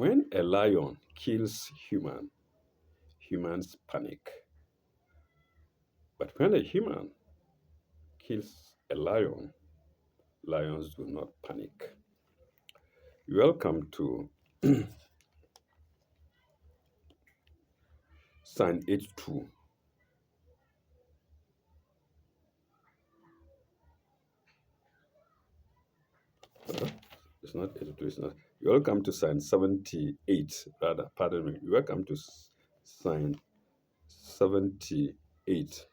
When a lion kills humans panic. But when a human kills a lion, lions do not panic. Welcome to Sign 82. It's not 82, it's not. Welcome to Sign 78, rather, pardon me. Welcome to Sign 78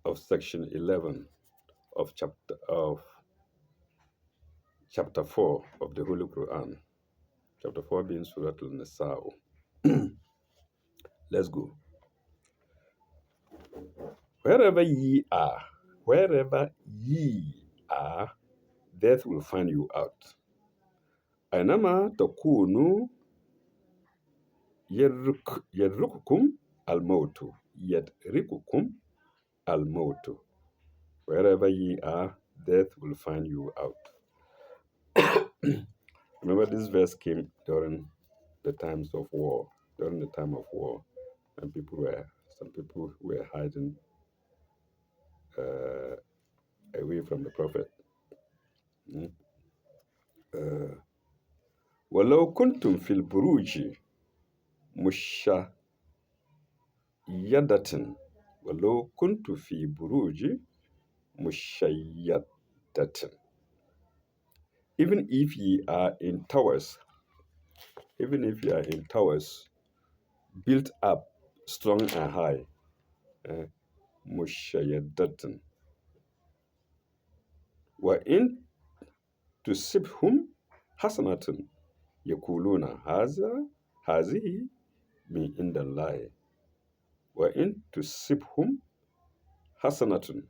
of Section 11 of chapter 4 of the Holy Quran. Chapter 4 being Surah Al-Nisa. Let's go. Wherever ye are, death will find you out. أينما تكونوا يدرككم الموت يدرككم الموت. Wherever ye are, death will find you out. Remember, this verse came during the times of war. During the time of war, and some people were hiding away from the prophet. ولو كنتم في البروج مشيدة ولو كنت في بروج مشيدة. Even if ye are in towers, built up strong and high, مشيدة. وإن تصبهم حسنة يقولون هذه من عند الله. وإن تصبهم حسنة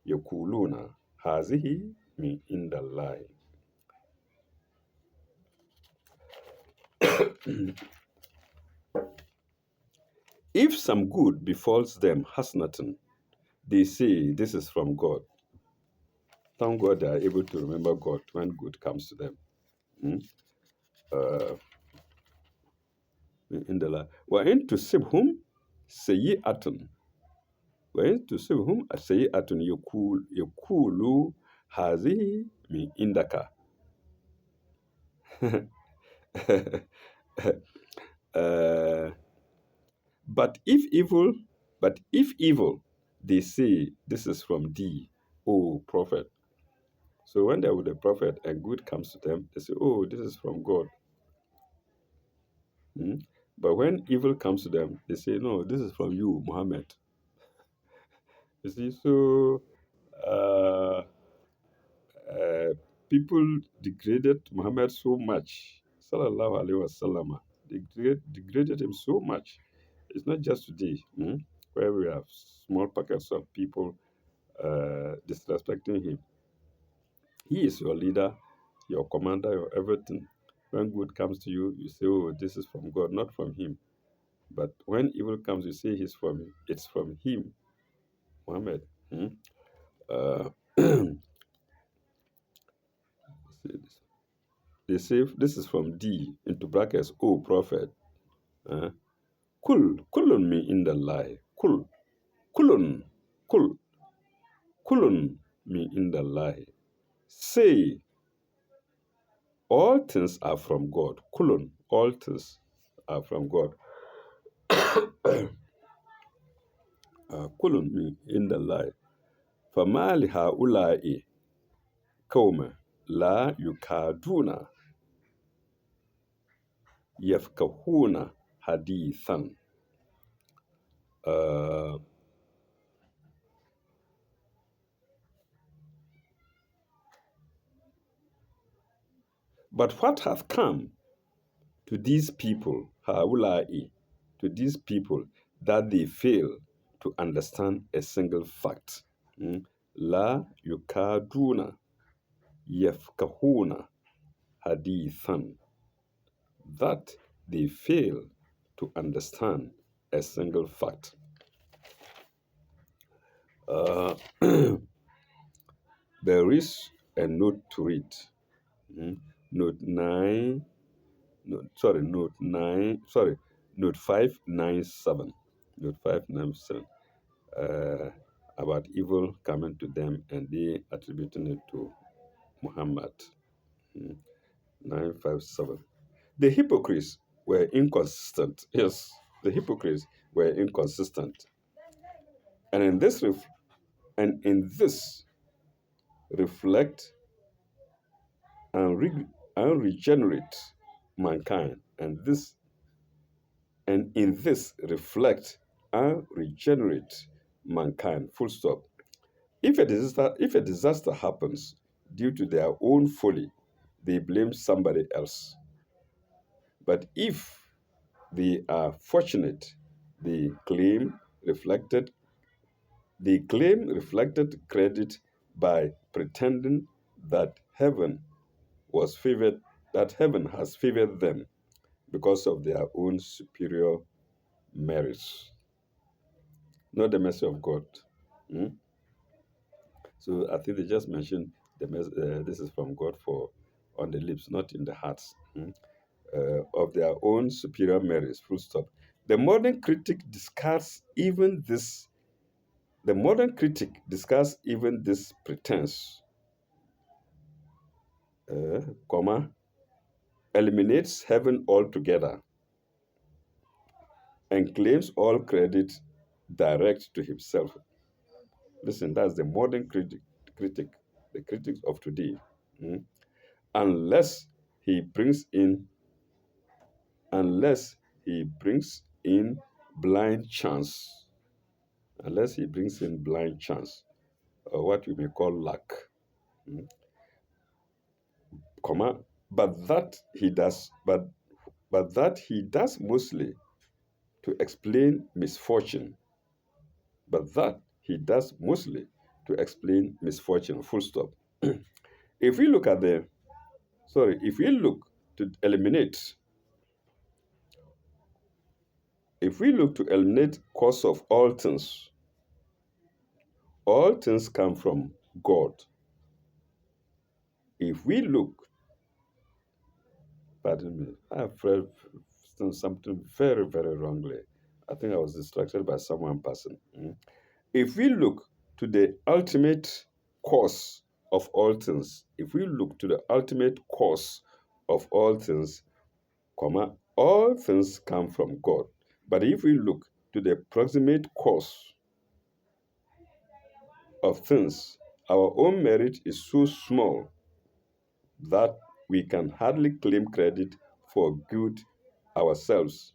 يقولون هذه من عند الله. If some good befalls them, hasanatan, they say this is from God. Thank God they are able to remember God when good comes to them. In the life. وَإِن تُصِبْهُمْ سَيِّئَةٌ يَقُولُوا هَذِهِ مِنْ عِنْدِكَ. But if evil, they say this is from thee, O prophet. So when they're with the prophet and good comes to them, they say, oh, this is from God. But when evil comes to them, they say, no, this is from you, Muhammad. You see, so people degraded Muhammad so much, sallallahu alaihi wasallam. They degraded him so much. It's not just today, where we have small pockets of people disrespecting him. He is your leader, your commander, your everything. When good comes to you, you say, oh, this is from God, not from him. But when evil comes, you say it's from him, Muhammad. They say this is from thee, into brackets, O prophet. Kulun me in the lie. Kulun me in the lie. Say, all things are from God. Kulun, all things are from God. Kulun me in the lie. فما لهؤلاء قوم لا يكادون يفقهون حديثا. But what hath come to these people, haulai, to these people, that they fail to understand a single fact? La yukaduna yafkahuna hadithan. That they fail to understand a single fact. There is a note to read. Note 9 no, sorry, note 9, sorry, note 597. Note 597. Uh, about evil coming to them and they attributing it to Muhammad. Mm, 957. The hypocrites were inconsistent. Yes, the hypocrites were inconsistent. And in this reflect and, and regenerate mankind. And in this reflect and regenerate mankind. Full stop. If a disaster happens due to their own folly, they blame somebody else. But if they are fortunate, they claim reflected reflected credit by pretending that was favored heaven has favored them because of their own superior merits, not the mercy of God. Hmm? So I think they just mentioned this is from God for on the lips, not in the hearts. Hmm? Of their own superior merits. Full stop. The modern critic discards even this. The modern critic discards even this pretense, comma, eliminates heaven altogether, and claims all credit direct to himself. Listen, that's the modern critic, the critics of today. Mm. Unless he brings in, unless he brings in blind chance, unless he brings in blind chance, or what we may call luck, mm, comma, but that he does, but that he does mostly to explain misfortune, but that he does mostly to explain misfortune. Full stop. If we look at the, sorry, if we look to eliminate, if we look to eliminate cause of all things come from God. If we look, pardon me, I've read something very, very wrongly. I think I was distracted by someone passing. Mm. If we look to the ultimate cause of all things, if we look to the ultimate cause of all things, comma, all things come from God. But if we look to the proximate cause of things, our own merit is so small that we can hardly claim credit for good ourselves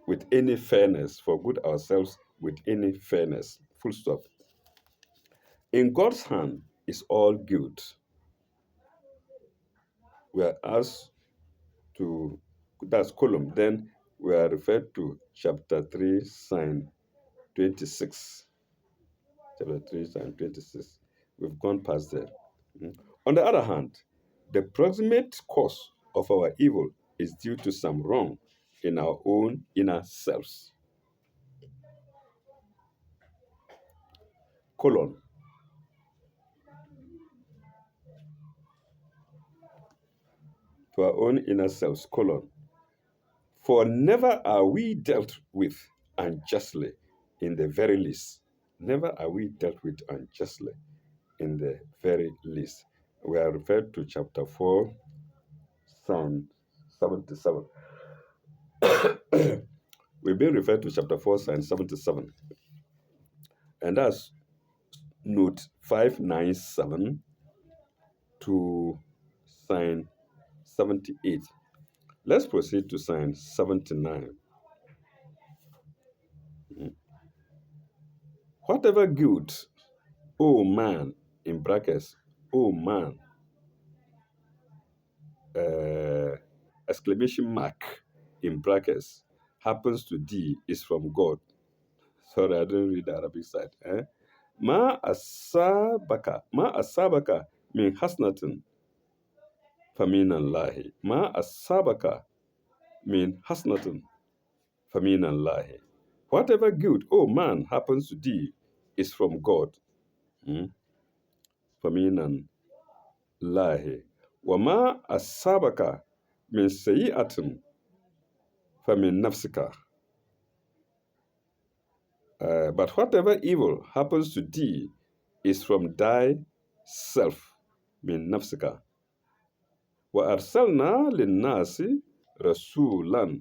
with any fairness, for good ourselves with any fairness. Full stop. In God's hand is all good. We are asked to, that's column, then we are referred to chapter 3, sign 26. Chapter 3, sign 26. We've gone past there. Mm. On the other hand, the proximate cause of our evil is due to some wrong in our own inner selves. Colon. To our own inner selves. Colon. For never are we dealt with unjustly in the very least. Never are we dealt with unjustly in the very least. We are referred to chapter 4, Psalm 77. We've been referred to chapter 4, Psalm 77. And that's note 597 to Psalm 78. Let's proceed to Psalm 79. Whatever good, oh man, in brackets, oh man, uh, exclamation mark in brackets, happens to thee is from God. Sorry, I didn't read the Arabic side. Eh? Ma asabaka min hasnatin faminallahi. Ma asabaka min hasnatin faminallahi. Whatever good, oh man, happens to thee is from God. Hmm? Faminallahi. وَمَا أَصَابَكَ مِنْ سَيِّئَةٍ فَمِنْ نَفْسِكَ. But whatever evil happens to thee is from thyself, min nafsika. وَأَرْسَلْنَا لِلنَّاسِ رَسُولًا.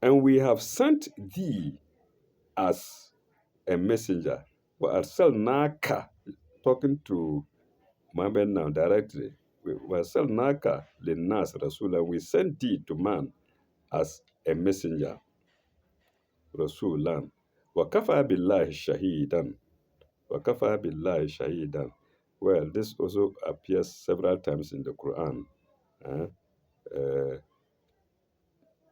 And we have sent thee as a messenger. وَأَرْسَلْنَاكَ, talking to Muhammad now directly. وَأَرْسَلْنَاكَ لِلنَّاسِ رَسُولًا. We sent thee to man as a messenger. رَسُولًا. وَكَفَى بِاللَّهِ شَهِيدًا. وَكَفَى بِاللَّهِ شَهِيدًا. Well, this also appears several times in the Quran. Uh,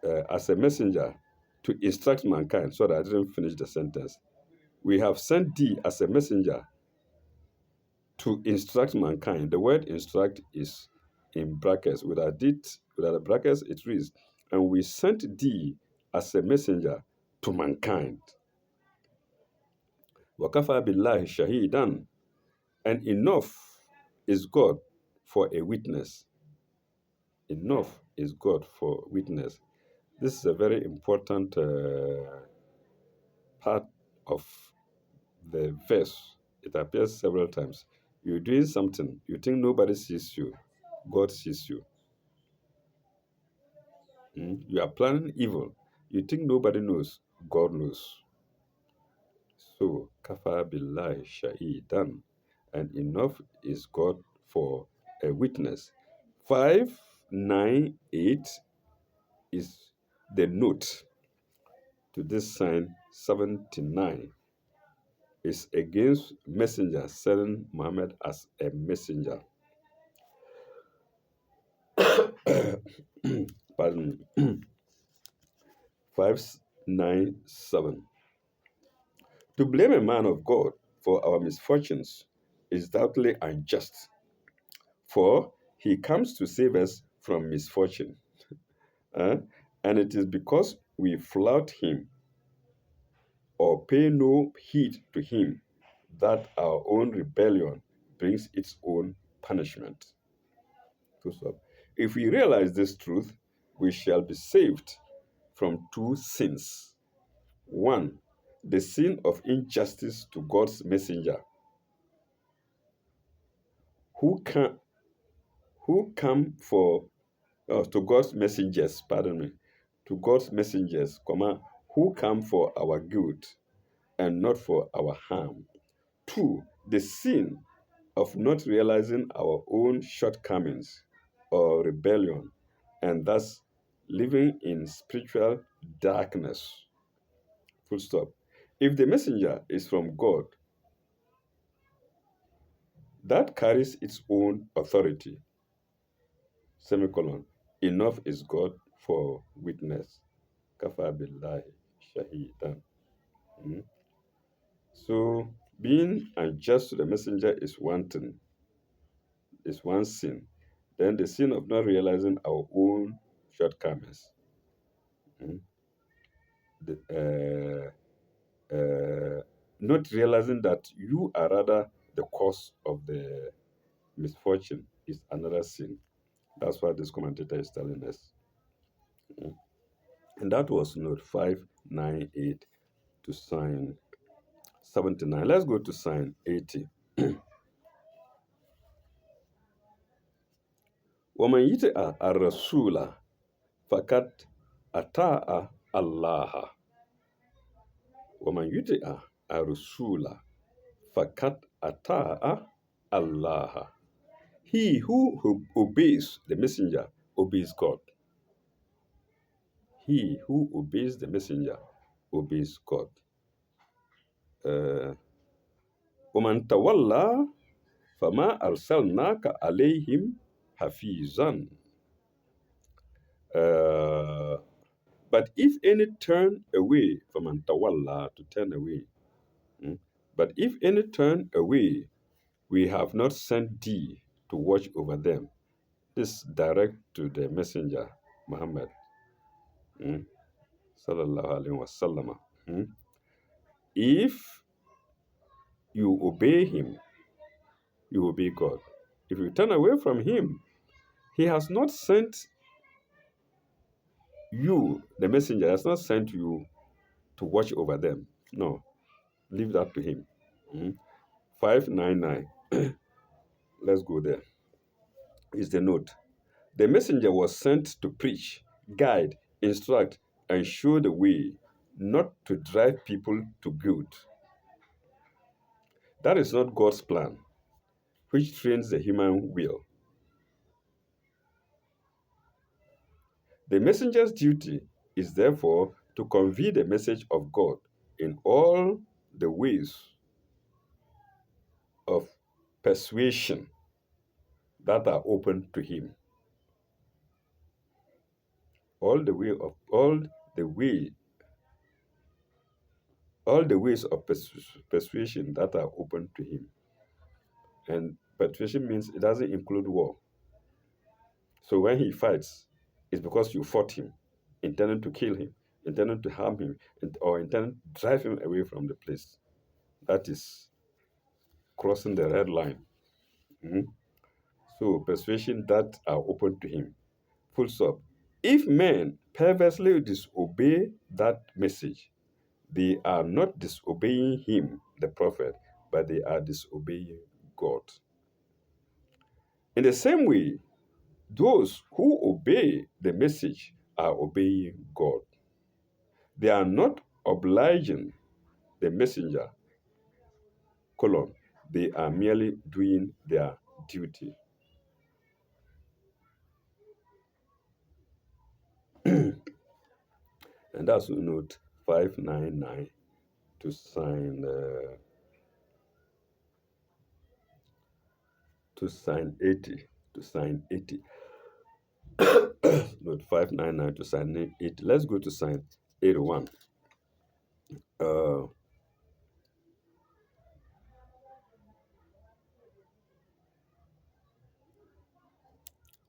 uh, as a messenger to instruct mankind. Sorry, I didn't finish the sentence. We have sent thee as a messenger to instruct mankind. The word instruct is in brackets. Without the brackets, it reads, and we sent thee as a messenger to mankind. وَكَفَى بِاللَّهِ شَهِيدًا. And enough is God for a witness. Enough is God for witness. This is a very important part of the verse. It appears several times. You're doing something, you think nobody sees you, God sees you. You are planning evil, you think nobody knows, God knows. So, kafa billahi shahidan, and enough is God for a witness. 598 is the note to this sign 79. Is against messenger selling Muhammad as a messenger. Pardon me. 597. To blame a man of God for our misfortunes is doubtly unjust, for he comes to save us from misfortune. Uh, and it is because we flout him or pay no heed to him that our own rebellion brings its own punishment. Full stop. If we realize this truth, we shall be saved from two sins. One, the sin of injustice to God's messenger, who can who come for to God's messengers, pardon me, to God's messengers, comma, who come for our good and not for our harm. Two, the sin of not realizing our own shortcomings or rebellion, and thus living in spiritual darkness. Full stop. If the messenger is from God, that carries its own authority. Semicolon. Enough is God for witness. Kafa billahi shahidan. Mm. So being unjust to the messenger is one thing, is one sin. Then the sin of not realizing our own shortcomings. Mm. The, not realizing that you are rather the cause of the misfortune is another sin. That's what this commentator is telling us. Mm. And that was note 598 to sign 79. Let's go to sign 80. ومن يطع الرسول فقد أطاع الله. ومن يطع الرسول فقد أطاع Allah. He who obeys the messenger obeys God. He who obeys the messenger obeys God. ومن تولى فما أرسلناك عليهم حفيظا. But if any turn away from antawalla, to turn away, but if any turn away, we have not sent thee to watch over them. This direct to the messenger Muhammad, sallallahu alaihi wasallam. If you obey him, you obey God. If you turn away from him, he has not sent you, the messenger has not sent you to watch over them. No, leave that to him. Mhm. 599. Let's go there. Is the note. The messenger was sent to preach, guide, instruct, and show the way, not to drive people to good. That is not God's plan, which trains the human will. The messenger's duty is therefore to convey the message of God in all the ways of persuasion that are open to him. The way all the ways of persuasion that are open to him. And persuasion means it doesn't include war. So when he fights, it's because you fought him, intending to kill him, intending to harm him, or intending to drive him away from the place. That is crossing the red line. Mhm. So persuasion that are open to him. Full stop. If men perversely disobey that message, they are not disobeying him, the prophet, but they are disobeying God. In the same way, those who obey the message are obeying God. They are not obliging the messenger, colon. They are merely doing their duty. And that's note 599 to sign 80. To sign 80. Note 599 to sign 80. Let's go to sign 81. Uh,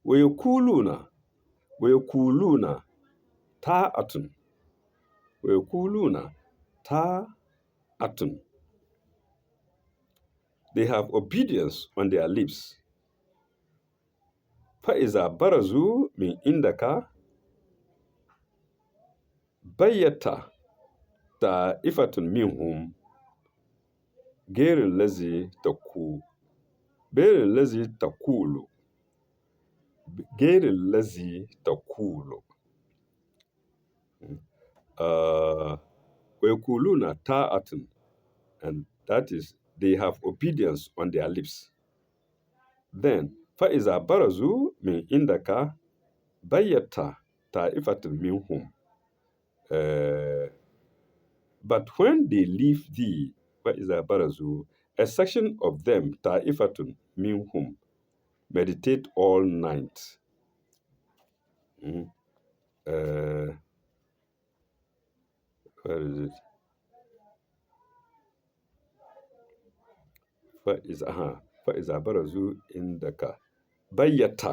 ويقولون ويقولون طاعة ويقولون طاعة. They have obedience on their lips. فإذا برزوا من عندك بيت طائفة منهم غير الذي تقول غير الذي تقول غير الذي تقول ويقولون طاعة, and that is they have obedience on their lips. Then فإذا برزوا من عندك بيت طائفة منهم but when they leave thee فإذا برزوا, a section of them طائفة منهم meditate all night. Where is it? فإذا برزوا عندك بيت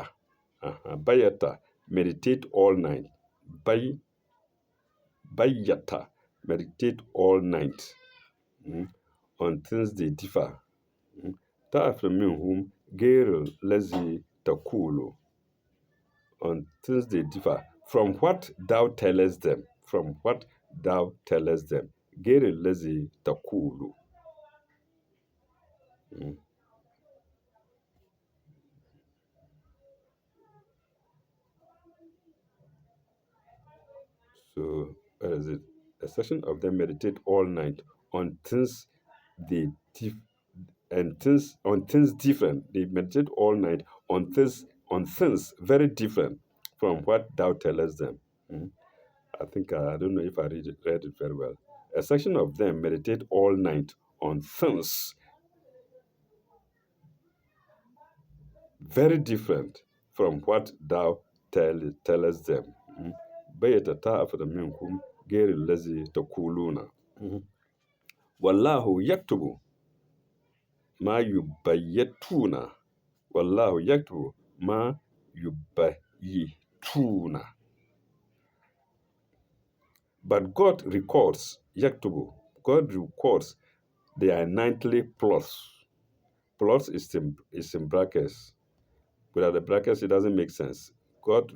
بيت meditate all night. بيت meditate all night on things they differ. تعرف منهم غير الذي تقول, on things they differ from what thou tellest them, from what thou tellest them. غير الذي تقول. So, where is it? A section of them meditate all night on things they on things different. They meditate all night on things very different from what thou tellest them. I think I don't know if I read it very well. A section of them meditate all night on things very different from what thou tellest them. بيت طائفة منكم غير الذي تقولون. والله يكتب ما يبيتون. والله يكتب ما يبيتون. But God records yaktubu. God records their nightly plots. Plots is in brackets. Without the brackets, it doesn't make sense. God,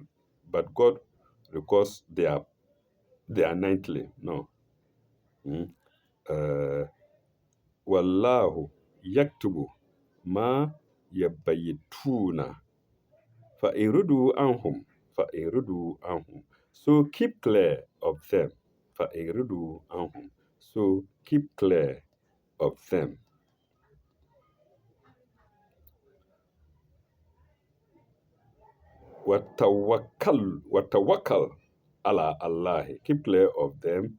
but God records they are ninthly. No. Mm. Uh, Wallahu yaktubu ma yabayituna fa irudu anhum. So keep clear of them. Fa anhum. So keep clear of them. Watawakkal ala Allah. Keep clear of them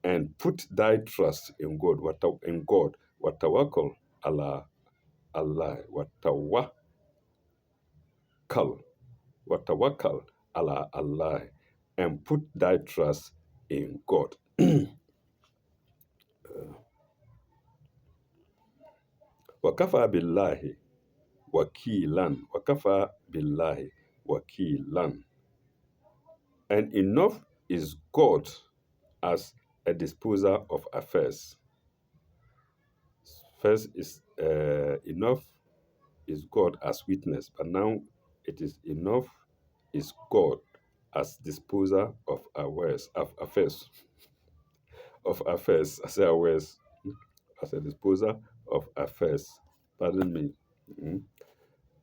and put thy trust in God. In God. Watawakkal ala Allah. Watawakkal ala Allah. And put thy trust in God. Wakafa billahi wakilan. Wakafa billahi wakilan. And enough is God as a disposer of affairs. First is enough is God as witness, but now it is enough is God as disposer of affairs, of affairs. I say affairs as a disposer of affairs. Pardon me. Mm.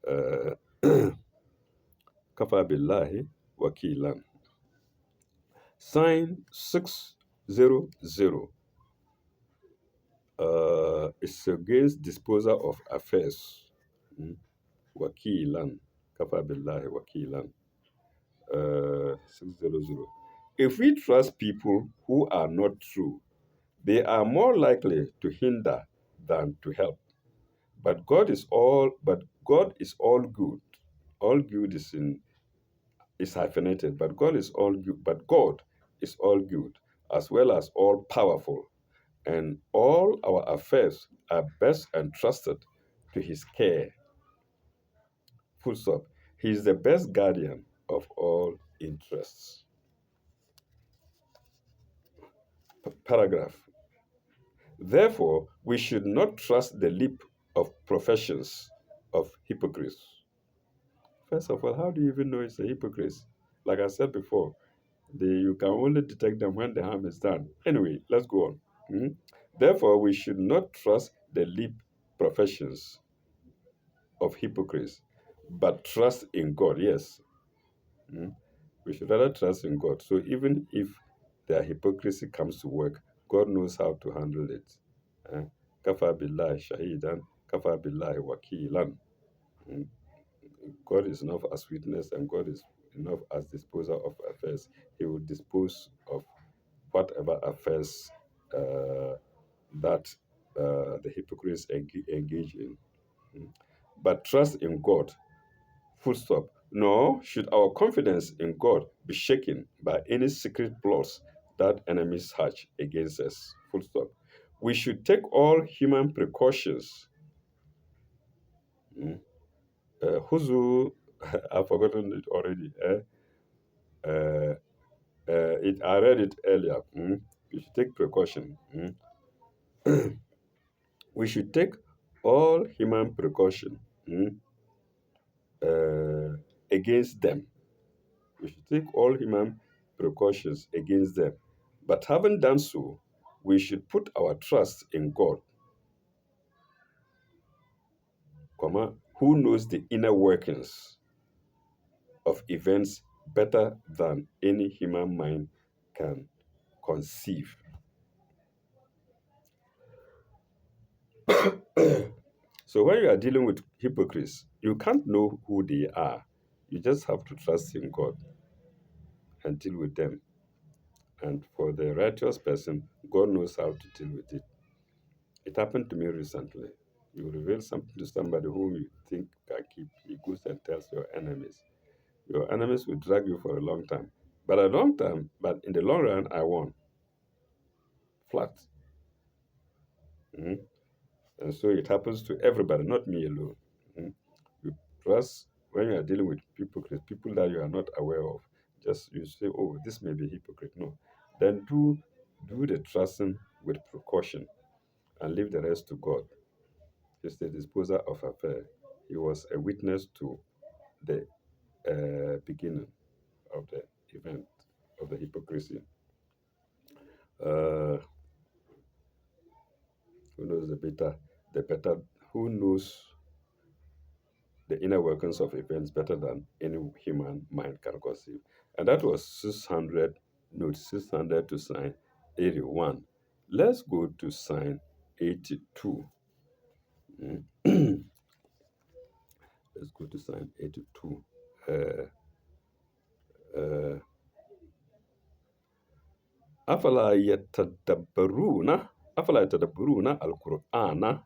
Uh, Kafa billahi wakilan. Sign 600 is against disposer of affairs. Mm. Wakilan. Kafa billahi wakilan. 600. If we trust people who are not true, they are more likely to hinder than to help. But God is all good. All good is hyphenated, but God is all good. But God is all good, as well as all powerful, and all our affairs are best entrusted to His care. Full stop. He is the best guardian of all interests. Paragraph. Therefore, we should not trust the lip of professions of hypocrites. First of all, how do you even know it's a hypocrite? Like I said before, you can only detect them when the harm is done. Anyway, let's go on. Hmm? Therefore, we should not trust the lip professions of hypocrites, but trust in God. Yes. Hmm? We should rather trust in God. So even if their hypocrisy comes to work, God knows how to handle it. Eh? Kafa billahi shahidan, kafa billahi wakilan. Mm. God is enough as witness, and God is enough as disposer of affairs. He will dispose of whatever affairs that the hypocrites engage in. Mm. But trust in God. Full stop. Nor should our confidence in God be shaken by any secret plots that enemies hatch against us. Full stop. We should take all human precautions. Mm. Huzu, I've forgotten it already. Uh, I read it earlier. Mm. We should take precaution. Mm. We should take all human precaution uh, against them. We should take all human precautions against them. But having done so, we should put our trust in God, who knows the inner workings of events better than any human mind can conceive. So when you are dealing with hypocrites, you can't know who they are. You just have to trust in God and deal with them. And for the righteous person, God knows how to deal with it. It happened to me recently. You reveal something to somebody whom you think can keep. He goes and tells your enemies. Your enemies will drag you for a long time. But in the long run, I won. Flat. Mhm. And so it happens to everybody, not me alone. Mhm. You trust when you are dealing with hypocrites, people that you are not aware of. Just you say, oh, this may be hypocrite. No. Then do the trusting with precaution and leave the rest to God. He's the disposer of affair. He was a witness to the beginning of the event of the hypocrisy. Uh, who knows the better, who knows the inner workings of events better than any human mind can conceive? And that was 600, note 600 to sign 81. Let's go to sign 82. Mm. Let's go to sign 82. Uh, uh, أفلا يتدبرون أفلا يتدبرون القرآن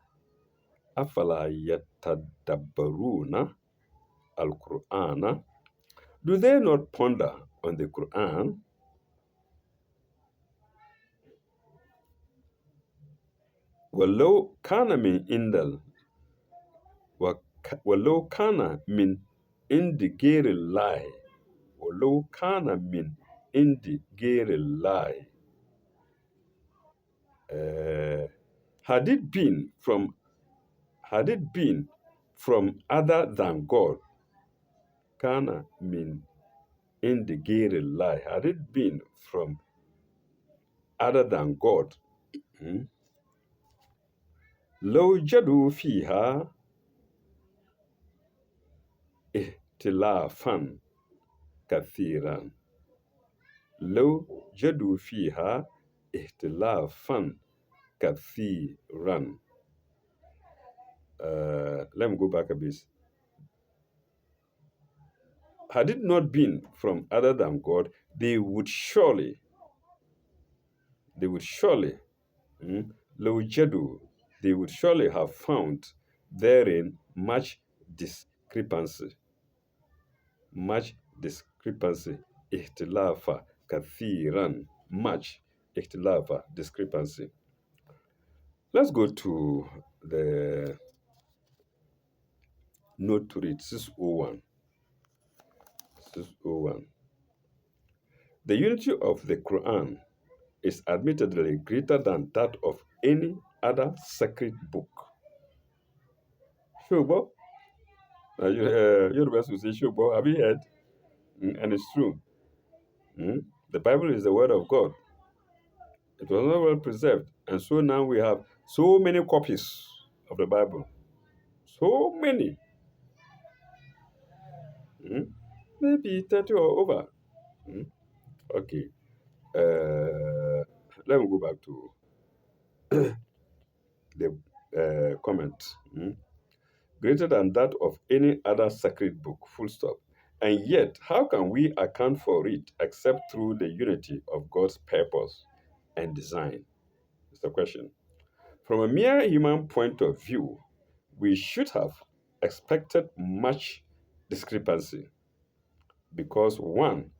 أفلا يتدبرون القرآن. Do they not ponder on the Quran? ولو كان من عند ولو كان من عند غير الله ولو كان من عند غير الله had it been from other than God, kana min عند غير الله, had it been from other than God, لو جدوا فيها اختلافا كثيرا لو جدوا فيها اختلافا كثيرا. Let me go back a bit. Had it not been from other than God, they would surely, لو جدوا, they would surely have found therein much discrepancy. اختلافا كثيرا, much اختلافا, discrepancy. Let's go to the note to read 601. 601. The unity of the Quran is admittedly greater than that of any other sacred book. Shubo? Yorubas will say Shubo. Have you heard? And it's true. The Bible is the word of God. It was not well preserved. And so now we have so many copies of the Bible. So many. Maybe 30 or over. Okay. Let me go back to the comment. Greater than that of any other sacred book, full stop. And yet, how can we account for it except through the unity of God's purpose and design? It's the question. From a mere human point of view, we should have expected much discrepancy because one,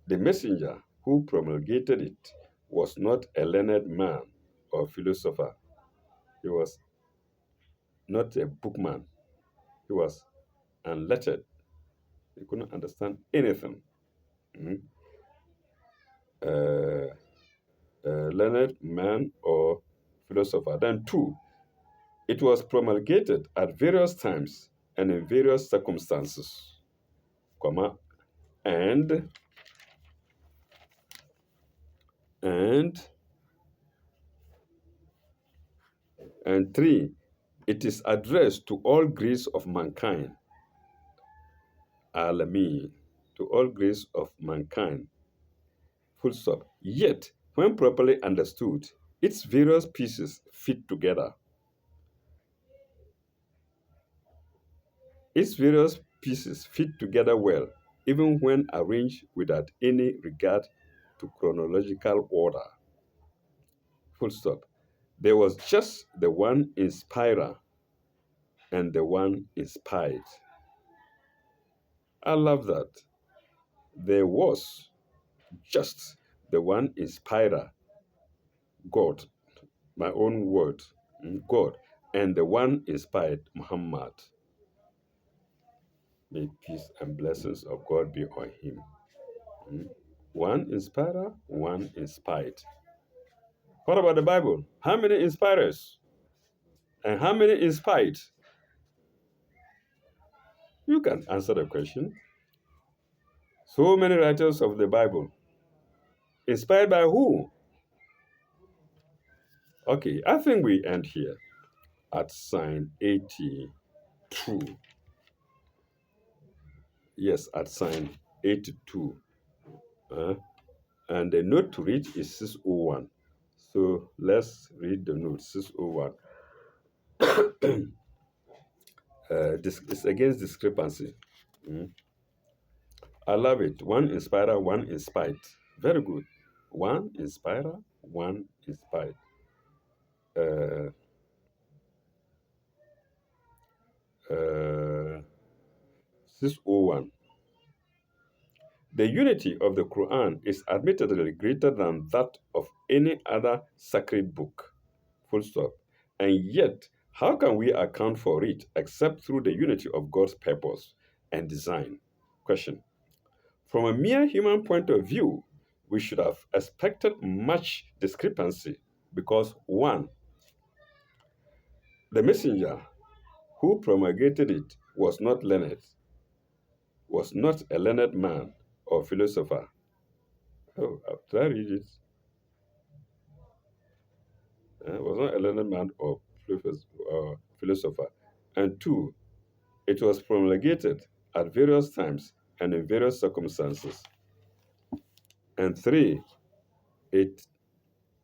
the messenger who promulgated it was not a learned man or philosopher. He was not a bookman. He was unlettered. He couldn't understand anything. Learned man or philosopher. Then two, it was promulgated at various times and in various circumstances, comma, and three, it is addressed to all grades of mankind, alami, to all grades of mankind, full stop. Yet, when properly understood, its various pieces fit together. Its various pieces fit together well, even when arranged without any regard to chronological order. Full stop. There was just the one inspirer and the one inspired. I love that. There was just the one inspirer, God, my own word, God, and the one inspired, Muhammad. May peace and blessings of God be on him. One inspirer, one inspired. What about the Bible? How many inspirers? And how many inspired? You can answer the question. So many writers of the Bible. Inspired by who? Okay, I think we end here at sign 82. Yes, at sign 82. Uh, and the note to read is 601. So let's read the note 601. It's against discrepancy. Mm. I love it. One inspirer, one inspired. Very good. One inspirer, one inspired. Uh, uh, 601. The unity of the Quran is admittedly greater than that of any other sacred book. Full stop. And yet, how can we account for it except through the unity of God's purpose and design? Question. From a mere human point of view, we should have expected much discrepancy because one, the messenger who promulgated it was not a learned man or philosopher. Oh, did I read it? Was not a learned man or philosopher. And two, it was promulgated at various times and in various circumstances. And three, it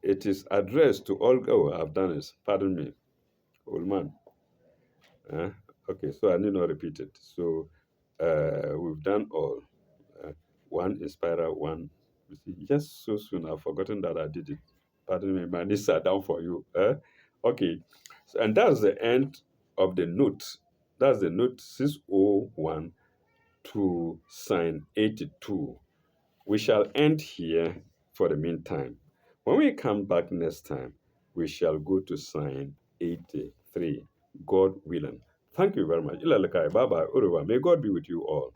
it is addressed to all. Oh, I've done it. Pardon me, old man. Uh, okay, so I need not repeat it. So we've done all. Uh, one inspirer, one. You see, just so soon I've forgotten that I did it. Pardon me, my knees are down for you. Okay, so, and that's the end of the note. That's the note 601 to sign 82. We shall end here for the meantime. When we come back next time, we shall go to sign 83, God willing. Thank you very much. Ilalekai, bye bye, Uruwa. May God be with you all.